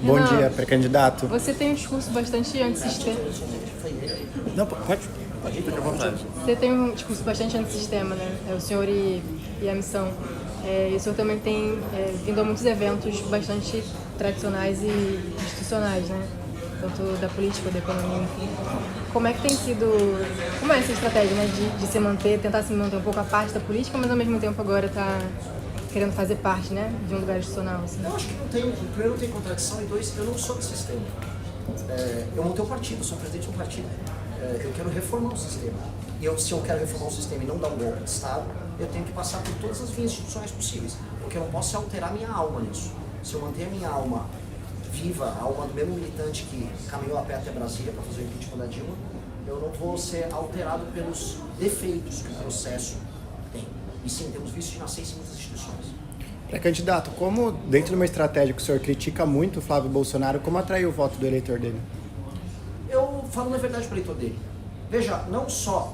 Bom Renan, dia, pré-candidato. Você tem um discurso bastante antissistema. Não, pode ficar à vontade. Você tem um discurso bastante antissistema, né? É o senhor e a missão. E o senhor também tem vindo a muitos eventos bastante tradicionais e institucionais, né? Tanto da política, da economia, enfim. Como é que tem sido... Como é essa estratégia, né? De se manter, tentar se manter um pouco à parte da política, mas ao mesmo tempo agora tá querendo fazer parte, né? De um lugar institucional, assim. Eu acho que não tem... Primeiro, não tem contradição, e dois, eu não sou do sistema. Eu montei um partido, eu sou presidente de um partido. Eu quero reformar o sistema. E se eu quero reformar o sistema e não dar um golpe de Estado, eu tenho que passar por todas as vias institucionais possíveis. Porque eu não posso alterar minha alma nisso. Se eu manter a minha alma viva, a alma do mesmo militante que caminhou a pé até Brasília para fazer o impeachment da Dilma, eu não vou ser alterado pelos defeitos que o processo tem. E sim, temos visto de nascer em muitas instituições. Pré-candidato, como dentro de uma estratégia que o senhor critica muito o Flávio Bolsonaro, como atrair o voto do eleitor dele? Eu falo na verdade para o eleitor dele. Veja, não só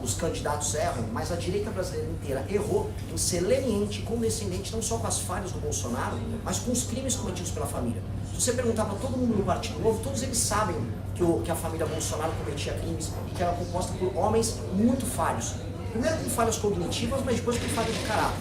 os candidatos erram, mas a direita brasileira inteira errou em ser leniente e condescendente não só com as falhas do Bolsonaro, mas com os crimes cometidos pela família. Se você perguntar para todo mundo no Partido Novo, todos eles sabem que a família Bolsonaro cometia crimes e que era composta por homens muito falhos. Primeiro com falhas cognitivas, mas depois com falhas de caráter.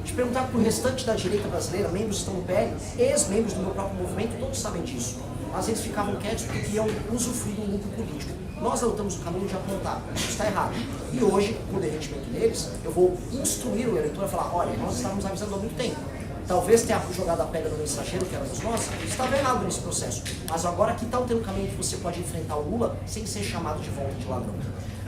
Se perguntar para o restante da direita brasileira, membros que estão no PL, ex-membros do meu próprio movimento, todos sabem disso. Mas eles ficavam quietos porque queriam usufruir do lucro político. Nós adotamos o caminho de apontar, isso está errado. E hoje, com o derretimento deles, eu vou instruir o eleitor a falar, olha, nós estávamos avisando há muito tempo. Talvez tenha jogado a pedra no mensageiro, que éramos nós, estava errado nesse processo. Mas agora aqui está o teu caminho que você pode enfrentar o Lula sem ser chamado de volta de ladrão.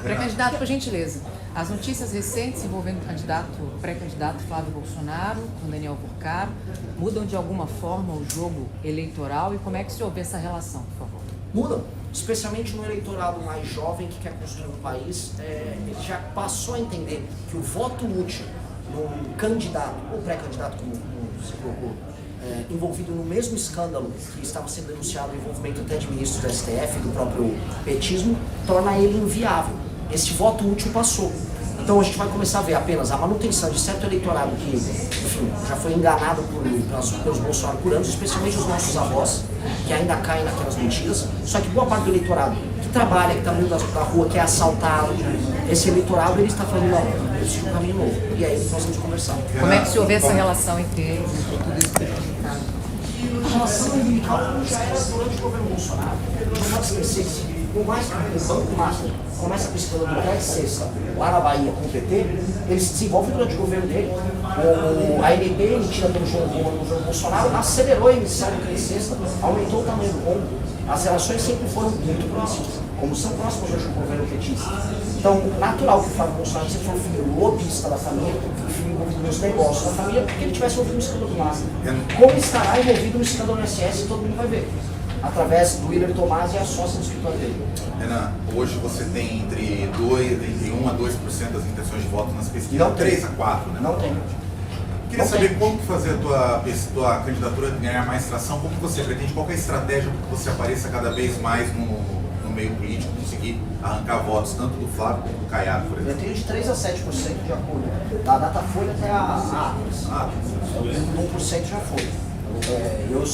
Pré-candidato, por gentileza. As notícias recentes envolvendo o pré-candidato Flávio Bolsonaro com Daniel Porcaro mudam de alguma forma o jogo eleitoral e como é que o senhor vê essa relação, por favor? Mudam, especialmente no eleitorado mais jovem que quer construir um país, ele já passou a entender que o voto útil num candidato, ou pré-candidato como se colocou, envolvido no mesmo escândalo que estava sendo denunciado, o envolvimento até de ministros do STF, do próprio petismo, torna ele inviável. Esse voto útil passou. Então a gente vai começar a ver apenas a manutenção de certo eleitorado que, enfim, já foi enganado pelos Bolsonaro por anos, especialmente os nossos avós, que ainda caem naquelas mentiras. Só que boa parte do eleitorado que trabalha, que está no meio da rua, que é assaltado, esse eleitorado ele está falando, não, eu preciso de um caminho novo. E aí nós vamos conversar. Como é que o senhor vê essa relação entre eles, entre tudo isso que foi comunicado? A relação umbilical já era durante o governo Bolsonaro. Não pode esquecer que, por mais que o Banco Master começa com esse plano de 10 sexta lá na Bahia com o PT, ele se desenvolve durante o governo dele. A ANP, emitida pelo governo Bolsonaro, acelerou a emissão do 3 sexta, aumentou o tamanho do combo. As relações sempre foram muito próximas, como são próximas hoje do governo petista. Então, natural que o Flávio Bolsonaro sempre foi um filho lobista da família, um filho envolvido nos negócios da família, porque ele tivesse envolvido no escândalo do Master. Como estará envolvido no escândalo do SS, todo mundo vai ver. Através do Willer Tomás e a sócia do escritório dele. Renan, hoje você tem entre 1 a 2% das intenções de voto nas pesquisas, Não 3 a 4, né? Não tem. Queria saber como fazer a tua candidatura ganhar mais tração, como você pretende, qual é a estratégia para que você apareça cada vez mais no meio político, conseguir arrancar votos tanto do Flávio quanto do Caiado, por exemplo. Eu tenho de 3 a 7% de acordo. Da Datafolha até a Atlas. 1% já foi. Eu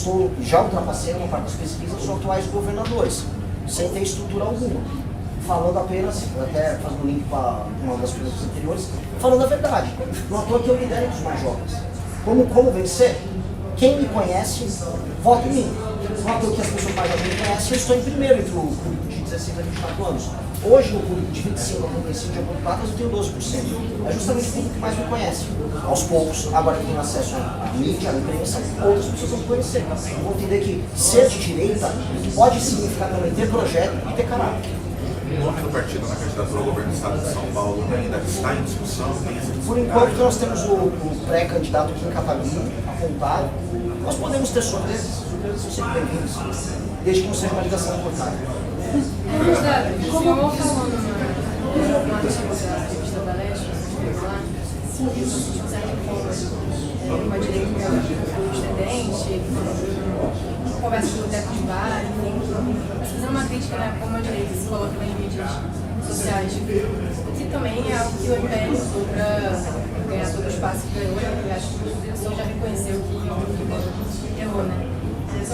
já ultrapassei uma parte das pesquisas os atuais governadores, sem ter estrutura alguma. Falando apenas, até fazendo um link para uma das perguntas anteriores, falando a verdade. Não à toa que eu lidero entre os mais jovens. Como vencer? Quem me conhece, vota em mim. Não à toa que as pessoas mais jovens me conhecem, eu estou em primeiro entre o público de 16 a 24 anos. Hoje, no público de 25 a 35 de acordo com Atlas, eu tenho 12%. É justamente o público que mais me conhece. Aos poucos, agora que tenho acesso à mídia, à imprensa, outras pessoas vão me conhecer. Vão entender que ser de direita pode significar também ter projeto e ter caráter. O nome do partido na candidatura ao governo do estado de São Paulo ainda está em discussão? Por enquanto, nós temos o pré-candidato aqui em Catalunha, apontado. Nós podemos ter surpresas, surpresas são sempre bem-vindas, desde que não seja uma ligação cortada. O senhor falou numa entrevista da Leste, lá, se de certa forma, uma direita estendente, conversa com o teto de bar, fazendo uma crítica, né, como a direita se coloca nas mídias sociais. E também é algo que o MPL usou para ganhar todo o espaço que ganhou, e acho que o senhor já reconheceu que errou.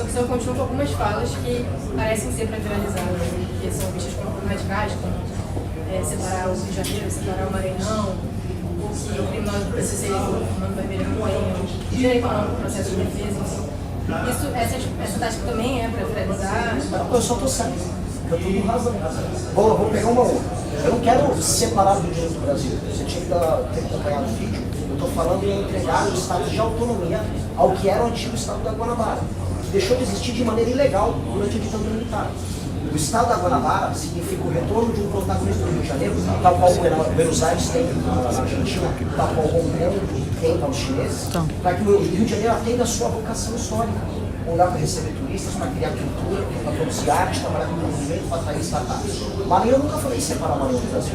Só que o senhor continua com algumas falas que parecem ser para viralizar, né? Que são vistas como radicais, como separar o Rio de Janeiro, separar o Maranhão, que o criminoso do PCC, o Mano Vermelho, não tem direito ao processo de defesa, enfim. Essa tática também é para viralizar? Eu só estou certo. Eu estou com razão. Vou pegar uma outra. Eu não quero separar do direito do Brasil. Você tinha que ter acompanhado o vídeo. Eu estou falando em entregar o status de autonomia ao que era o antigo Estado da Guanabara, que deixou de existir de maneira ilegal durante a ditadura militar. O Estado da Guanabara significa o retorno de um protagonista do Rio de Janeiro, tal qual o Buenos Aires tem na Argentina, tal qual Hong Kong tem para os chineses, para que o Rio de Janeiro atenda a sua vocação histórica. Um lugar para receber turistas, para criar cultura, para produzir arte, trabalhar com desenvolvimento, para atrair startups. Maranhão, eu nunca falei em separar Maranhão do Brasil.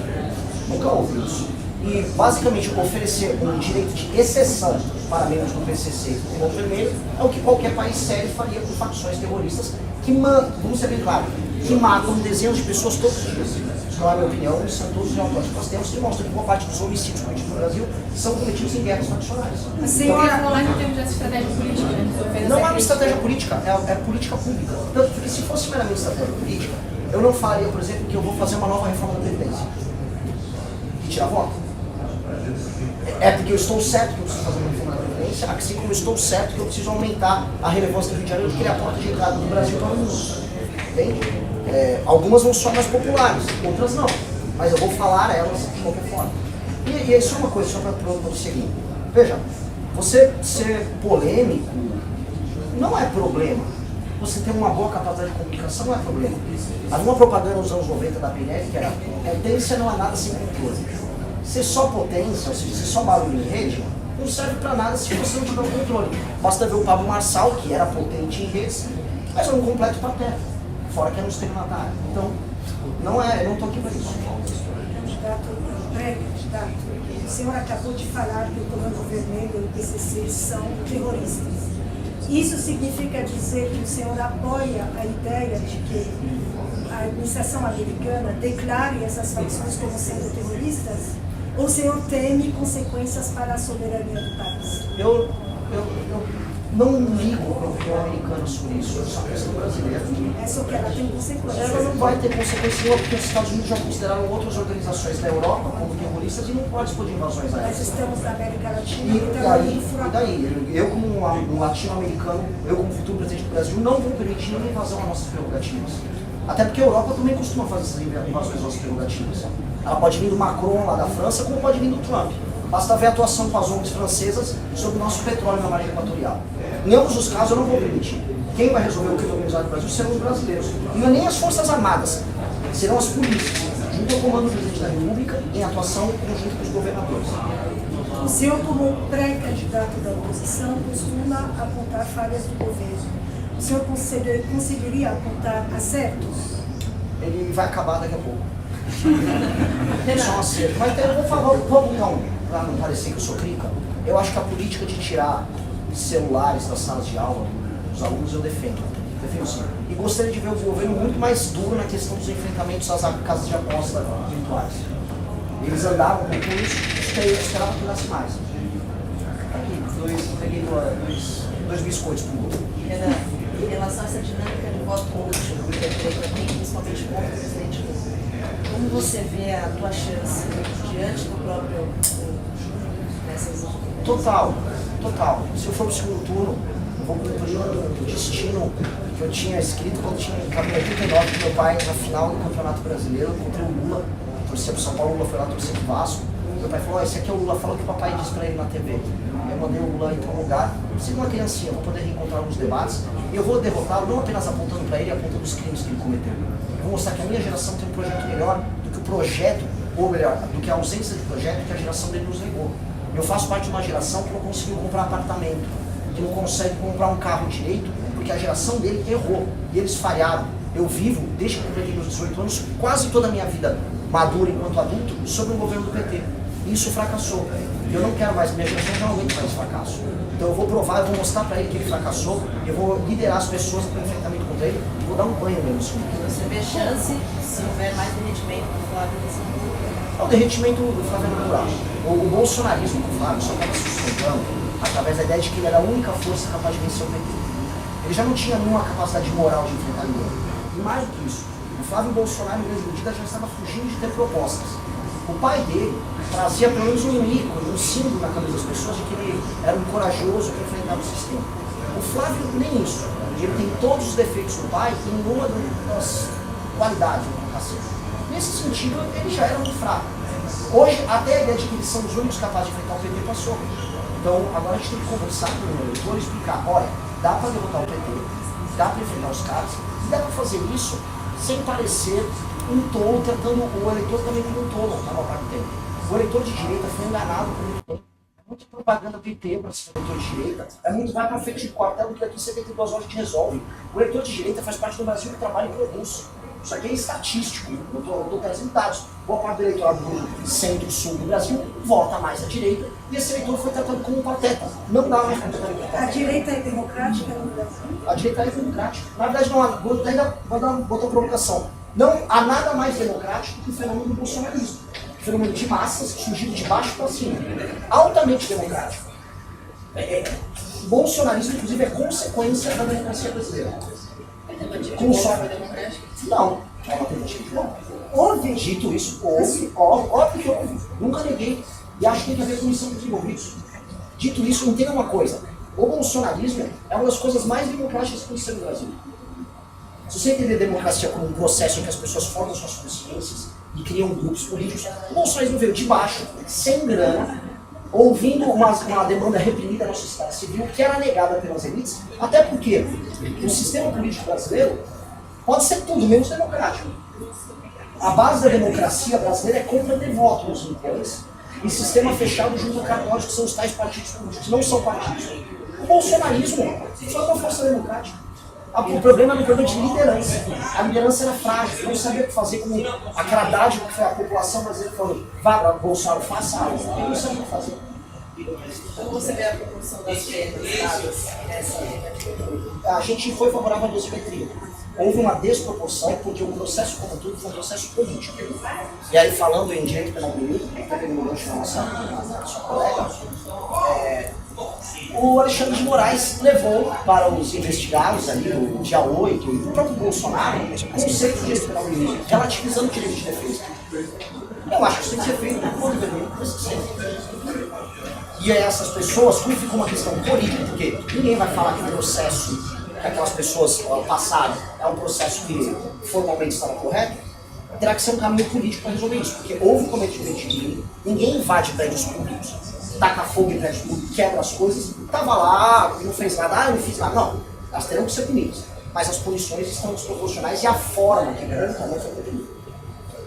Nunca ouvi isso. E, basicamente, oferecer um direito de exceção para membros do PCC e do Mano Vermelho é o que qualquer país sério faria com facções terroristas que, vamos ser bem claro, que matam dezenas de pessoas todos os dias. Isso não é a minha opinião, isso são todos os relatórios que nós temos que mostram que boa parte dos homicídios cometidos no Brasil são cometidos em guerras faccionais. Mas não temos essa estratégia política, né? Não é uma estratégia política, é política pública. Tanto que se fosse meramente estratégia política, eu não falaria, por exemplo, que eu vou fazer uma nova reforma da Previdência. E tirar voto. É porque eu estou certo que eu preciso fazer uma reforma da Previdência, assim como eu estou certo que eu preciso aumentar a relevância do Rio de Janeiro, porque ele é a porta de entrada do Brasil para o mundo. Entende? Algumas vão ser mais populares, outras não. Mas eu vou falar elas de qualquer forma. E é só uma coisa, só para prosseguir. Veja, você ser polêmico não é problema. Você ter uma boa capacidade de comunicação não é problema. Havia uma propaganda nos anos 90 da PNL que era: potência não é nada sem controle. Ser só potência, ou seja, ser só barulho em rede, não serve para nada se você não tiver o controle. Basta ver o Pablo Marçal, que era potente em redes, mas era um completo pateta, fora que era um estelionatário. Então, eu não estou aqui para isso. Pré-candidato, o senhor acabou de falar que o Comando Vermelho e o PCC são terroristas. Isso significa dizer que o senhor apoia a ideia de que a administração americana declare essas facções como sendo terroristas? Ou o senhor teme consequências para a soberania do país? Eu não ligo para a opinião americana sobre isso, eu sou uma questão brasileira. É só que ela tem consequências. Ela não vai ter consequência nenhuma, porque os Estados Unidos já consideraram outras organizações da Europa como terroristas e não pode expor invasões a elas. Nós estamos na América Latina E daí, eu como um latino-americano, eu como futuro presidente do Brasil, não vou permitir nenhuma invasão às nossas prerrogativas. Até porque a Europa também costuma fazer essas invasões às nossas prerrogativas. Ela pode vir do Macron lá da França, como pode vir do Trump. Basta ver a atuação com as ONGs francesas sobre o nosso petróleo na margem equatorial. Em ambos os casos eu não vou permitir. Quem vai resolver o crime organizado no Brasil serão os brasileiros. E não é nem as Forças Armadas, serão as polícias, junto ao comando do presidente da República, em atuação conjunta com os governadores. O senhor, como pré-candidato da oposição, costuma apontar falhas do governo. O senhor conseguiria apontar acertos? Ele vai acabar daqui a pouco. Só um acerto. Mas eu vou falar, para não parecer que eu sou crica, eu acho que a política de tirar celulares das salas de aula dos alunos eu defendo sim. E gostaria de ver o governo muito mais duro na questão dos enfrentamentos às casas de aposta virtuais. Eles andavam com isso, eu esperava que durasse mais. Aqui, peguei dois biscoitos pro Lula. Em relação a essa dinâmica de voto útil que é feita aqui, principalmente contra o presidente Lula, como você vê a tua chance diante do próprio nessas Total. Se eu for pro segundo turno, eu vou cumprir o destino que eu tinha escrito quando tinha em 89, que meu pai, na final do Campeonato Brasileiro, contra o Lula, torcia pro São Paulo, o Lula foi lá torcer pro Vasco. Meu pai falou: esse aqui é o Lula, fala o que o papai disse pra ele na TV. Eu mandei o Lula ir para um lugar, sendo uma criancinha, eu vou poder reencontrar alguns debates, e eu vou derrotá-lo não apenas apontando para ele, apontando os crimes que ele cometeu. Eu vou mostrar que a minha geração tem um projeto melhor do que o projeto, ou melhor, do que a ausência de projeto que a geração dele nos negou. Eu faço parte de uma geração que não conseguiu comprar apartamento, que não consegue comprar um carro direito, porque a geração dele errou, e eles falharam. Eu vivo, desde que eu completei meus 18 anos, quase toda a minha vida madura enquanto adulto, sob o governo do PT. E isso fracassou. Eu não quero mais, minha geração já não aguenta mais fracasso. Então eu vou provar, eu vou mostrar para ele que ele fracassou, eu vou liderar as pessoas para o enfrentamento contra ele e vou dar um banho nele. Você vê chance, se houver mais derretimento do Flávio desse mundo? O derretimento do Flávio é natural. O bolsonarismo do Flávio só estava se sustentando através da ideia de que ele era a única força capaz de vencer o PT. ele já não tinha nenhuma capacidade moral de enfrentar ninguém. E mais do que isso, o Flávio Bolsonaro, em grande medida, já estava fugindo de ter propostas. O pai dele trazia pelo menos um ícone, um símbolo na cabeça das pessoas de que ele era um corajoso que enfrentava o sistema. O Flávio nem isso. Ele tem todos os defeitos do pai e nenhuma das qualidades do cacete. Nesse sentido, ele já era muito fraco. Hoje, até a ideia de que eles são os únicos capazes de enfrentar o PT passou. Então, agora a gente tem que conversar com o eleitor e explicar, olha, dá para derrotar o PT, dá para enfrentar os caras, e dá para fazer isso sem parecer um tolo, tratando o eleitor também como um tolo, na maior parte do tempo. O eleitor de direita foi enganado por muita propaganda PT para ser eleitor de direita, é muito vai para frente de quartel do que daqui 72 horas a gente resolve. O eleitor de direita faz parte do Brasil que trabalha e produz. Isso aqui é estatístico, eu estou trazendo dados. Boa parte do eleitorado do centro-sul do Brasil vota mais à direita e esse eleitor foi tratado como um pateta. Não dá mais conta para A direita é democrática no Brasil? A direita é democrática. Na verdade, não há, ainda vou dar outra provocação. Não há nada mais democrático que o fenômeno do bolsonarismo. O fenômeno de massas surgindo de baixo para cima. Altamente democrático. O bolsonarismo, inclusive, é consequência da democracia brasileira. Não, é uma tentativa de golpe. Houve, dito isso, óbvio que houve. Nunca neguei. E acho que tem que haver punição dos envolvidos. Dito isso, entenda uma coisa. O bolsonarismo é uma das coisas mais democráticas que aconteceu no Brasil. Se você entender democracia como um processo em que as pessoas formam suas consciências e criam grupos políticos, o bolsonarismo veio de baixo, sem grana, ouvindo uma demanda reprimida na sociedade civil que era negada pelas elites, até porque o sistema político brasileiro pode ser tudo menos democrático. A base da democracia brasileira é compra de voto nos eleitores e sistema fechado junto a cartórios, que são os tais partidos políticos, não são partidos. O bolsonarismo foi uma força democrática. O problema era um problema de liderança. A liderança era frágil, não sabia o que fazer com aquela dádiva que foi a população brasileira falando, vá, Bolsonaro, faça algo. Ele não sabia o que fazer. Como você vê a proporção das perdas dadas nessa? A gente foi favorável à dosimetria. Houve uma desproporção, porque o processo como tudo foi um processo político. E aí, falando em direito penal político, até pegando o gancho na sua colega, o Alexandre de Moraes levou para os investigados ali no dia 8, e o próprio Bolsonaro, o conceito de direito penal político, relativizando o direito de defesa. Eu acho que isso tem que ser feito por conta do E essas pessoas, como ficou uma questão política, porque ninguém vai falar que o processo que aquelas pessoas passaram é um processo que formalmente estava correto, terá que ser um caminho político para resolver isso, porque houve cometimento de crime, ninguém invade prédios públicos, taca fogo em prédios públicos, quebra as coisas, estava lá, não fez nada, eu não fiz nada, não, elas terão que ser punidas, mas as punições estão desproporcionais e a forma que é também foi punida.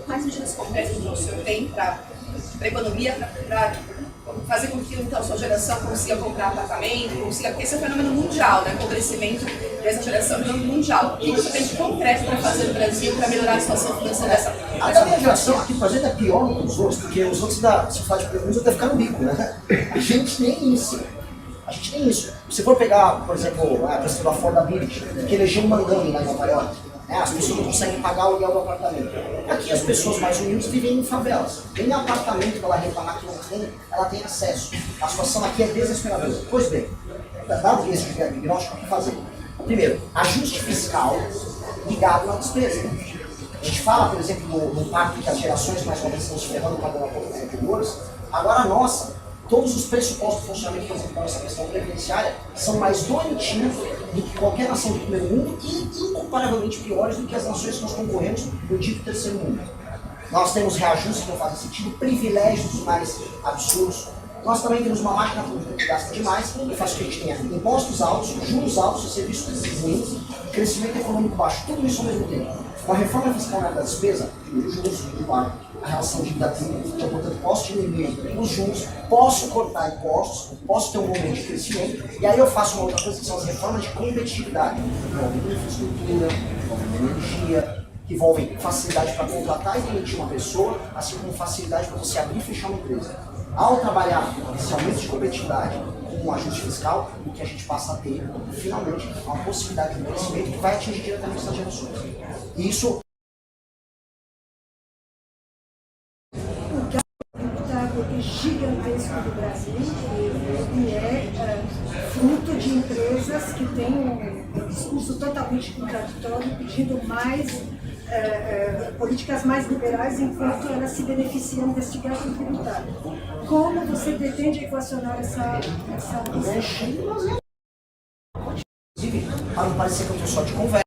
Quais medidas concretas o senhor tem para a economia, para fazer com que então, a sua geração consiga comprar apartamento, consiga, porque esse é um fenômeno mundial, né? O crescimento dessa geração é um fenômeno mundial. O que você tem de concreto para fazer no Brasil para melhorar a situação financeira dessa? A da minha geração aqui, por exemplo, é pior do que os outros, porque os outros, se falar de prejuízo, até ficar no bico, né? A gente nem isso. A gente tem isso. Se for pegar, por exemplo, a questão da affordability, que elegeu um mandame lá em Nova York, as pessoas não conseguem pagar o aluguel do apartamento. Aqui as pessoas mais humildes vivem em favelas. Tem apartamento que ela reclamar que não tem, ela tem acesso. A situação aqui é desesperadora. Pois bem, dado esse diagnóstico, o que fazer? Primeiro, ajuste fiscal ligado na despesa. A gente fala, por exemplo, no pacto que as gerações mais novas estão se ferrando pagando a conta dos anteriores. Agora a nossa, todos os pressupostos de funcionamento, por exemplo, dessa questão previdenciária, são mais doentios do que qualquer nação do primeiro mundo e incomparavelmente piores do que as nações que nós concorremos no dito terceiro mundo. Nós temos reajustes que não fazem sentido, privilégios mais absurdos. Nós também temos uma máquina pública que gasta demais e faz com que a gente tenha impostos altos, juros altos, serviços ruins, crescimento econômico baixo, tudo isso ao mesmo tempo. Com a reforma fiscal na despesa, os juros igual, a relação dívida-pública, então, portanto, posso diminuir os juros, posso cortar impostos, posso ter um momento de crescimento, e aí eu faço uma outra coisa que são as reformas de competitividade, que envolvem infraestrutura, que envolvem energia, que envolvem facilidade para contratar e demitir uma pessoa, assim como facilidade para você abrir e fechar uma empresa. Ao trabalhar esse aumento de competitividade com um ajuste fiscal, o que a gente passa a ter, finalmente, uma possibilidade de crescimento que vai atingir diretamente essas gerações. E isso gigantesco do Brasil e é fruto de empresas que têm discurso totalmente contraditório, pedindo mais políticas mais liberais, enquanto elas se beneficiam deste gasto tributário. Como você pretende equacionar essa Inclusive, para não parecer que eu estou só de conversa.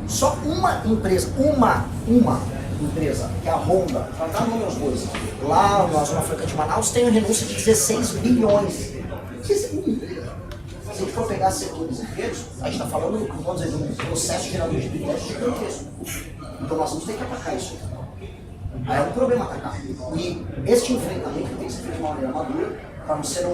Só uma empresa, que é a Honda, para dar nome aos bois, lá na Zona Franca de Manaus, tem a renúncia de 16 bilhões. Se a gente for pegar setores inteiros, a gente está falando, vamos dizer, de um processo gerador de privilégios gigantesco. Então nós vamos ter que atacar isso. Aí é um problema atacar. E este enfrentamento tem que ser feito de uma maneira madura, para não ser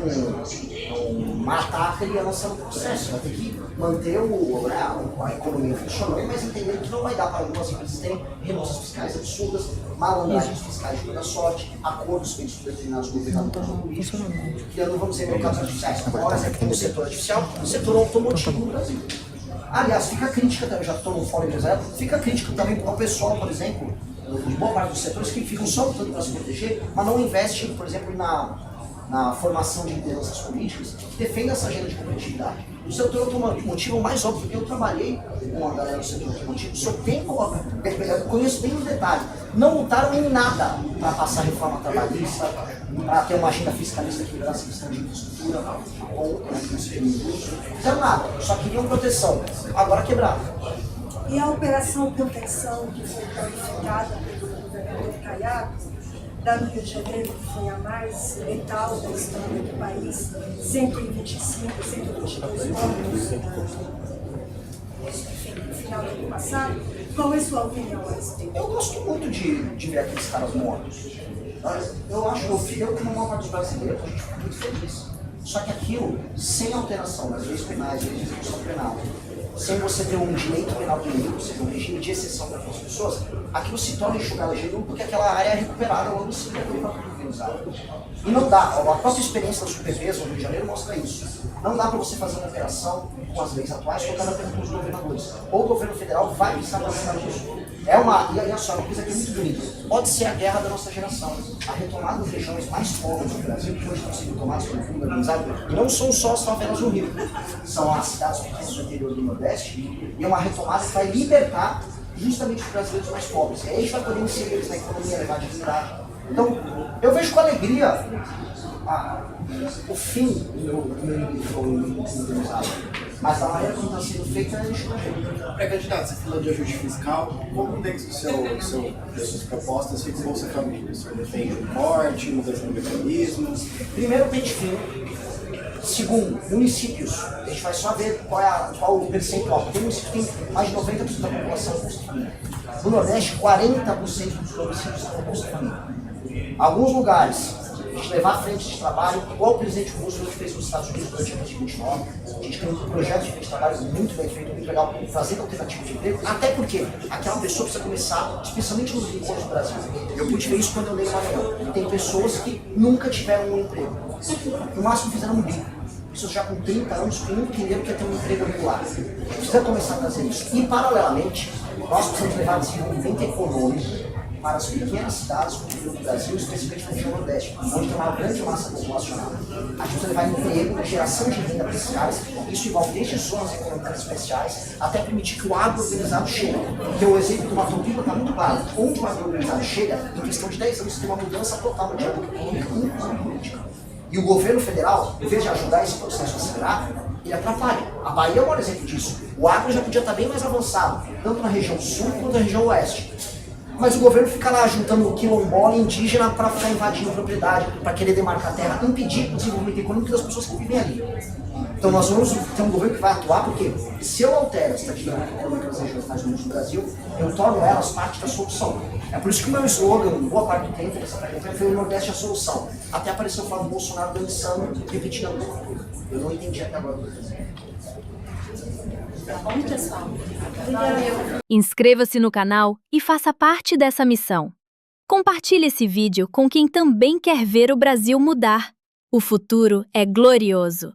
matar a criança no processo. Vai ter que manter a economia funcionando, mas entendendo que não vai dar para algumas empresas terem renúncias fiscais absurdas, malandragens fiscais de toda sorte, acordos feitos por determinados governadores políticos, criando, vamos dizer, mercados artificiais. Por exemplo, no setor artificial, no setor automotivo no Brasil. Aliás, fica a crítica também, já estou no fórum empresarial, fica a crítica também ao pessoal, por exemplo, de boa parte dos setores que ficam só lutando para se proteger, mas não investem, por exemplo, na formação de lideranças políticas que defendem essa agenda de competitividade. O setor automotivo, o mais óbvio, porque eu trabalhei com a galera do setor automotivo, só tem, eu conheço bem os detalhes, não lutaram em nada para passar reforma trabalhista, para ter uma agenda fiscalista que liberasse a questão de infraestrutura, ou fizeram nada, só queriam proteção, agora quebraram. E a operação contenção que foi planificada pelo governador Caiado, da Rio de Janeiro, que foi a mais letal da história do país, 125, 122 mortos no final do ano passado. Qual é a sua opinião a respeito? Eu gosto muito de ver aqueles caras mortos. Eu acho, eu como uma parte dos brasileiros, a gente fica muito feliz. Só que aquilo, sem alteração das leis penais, leis de execução penal, sem você ter um direito penal único, ou seja, um regime de exceção para aquelas pessoas, aquilo se torna enxugada de porque aquela área é recuperada logo em seguida pelo próprio organizado. E não dá, a própria experiência da Supervesa no Rio de Janeiro mostra isso. Não dá para você fazer uma operação com as leis atuais colocando apenas com os governadores. Ou o governo federal vai precisar trabalhar disso. E olha só, uma coisa que é muito bonita. Pode ser a guerra da nossa geração. A retomada das regiões mais pobres do Brasil, que hoje estão sendo tomadas pelo fundo organizado, e não são só as favelas do Rio. São as cidades pequenas do interior do Nordeste, e é uma retomada que vai libertar justamente os brasileiros mais pobres. E aí a gente vai poder inserir eles na economia, levar dignidade. Então, eu vejo com alegria o fim do meu inimigo organizado. Mas a maneira como está sendo feita é enxugadinho. Pré-candidato, você falou de ajuste fiscal. Como dentro das suas propostas fica o Bolsa Família? O senhor defende o corte, mudança de mecanismos? Primeiro, pente fino. Segundo, municípios. A gente vai só ver qual o percentual. Porque o município tem mais de 90% da população com Bolsa Família. No Nordeste, 40% dos municípios estão com Bolsa Família. Alguns lugares, a gente levar à frente de trabalho, igual o presidente Roosevelt fez nos Estados Unidos durante a crise de 29. A gente tem um projeto de trabalho muito bem feito, muito legal, trazendo alternativa de emprego, até porque aquela pessoa precisa começar, especialmente nos rincões do Brasil. Eu pude ver isso quando eu dei uma reunião. Tem pessoas que nunca tiveram um emprego. No máximo fizeram um bico. Pessoas já com 30 anos que não entenderam que ia ter um emprego regular. Precisa começar a fazer isso. E, paralelamente, nós precisamos levar desenvolvimento econômico para as pequenas cidades do interior do Brasil, especialmente na região Nordeste, onde tem uma grande massa populacional. A gente precisa levar emprego, geração de renda para esses caras, isso envolve desde zonas econômicas especiais, até permitir que o agro organizado chegue. Porque o exemplo do Mato Piba está muito claro. Onde o agro organizado chega, em questão de 10 anos, tem uma mudança total na dinâmica econômica e política. E o governo federal, em vez de ajudar esse processo a acelerar, ele atrapalha. A Bahia é um exemplo disso. O agro já podia estar bem mais avançado, tanto na região sul quanto na região oeste. Mas o governo fica lá juntando o quilombola indígena para ficar invadindo propriedade, para querer demarcar a terra, impedir o desenvolvimento econômico das pessoas que vivem ali. Então nós vamos ter um governo que vai atuar, porque se eu altero essa dinâmica econômica das regiões mais do Brasil, eu torno elas parte da solução. É por isso que o meu slogan, boa parte do tempo dessa campanha, foi o Nordeste a solução. Até apareceu o Flávio Bolsonaro dançando, repetindo a mesma coisa. Eu não entendi até agora o que fazer. Tá bom, pessoal? Inscreva-se no canal e faça parte dessa missão. Compartilhe esse vídeo com quem também quer ver o Brasil mudar. O futuro é glorioso.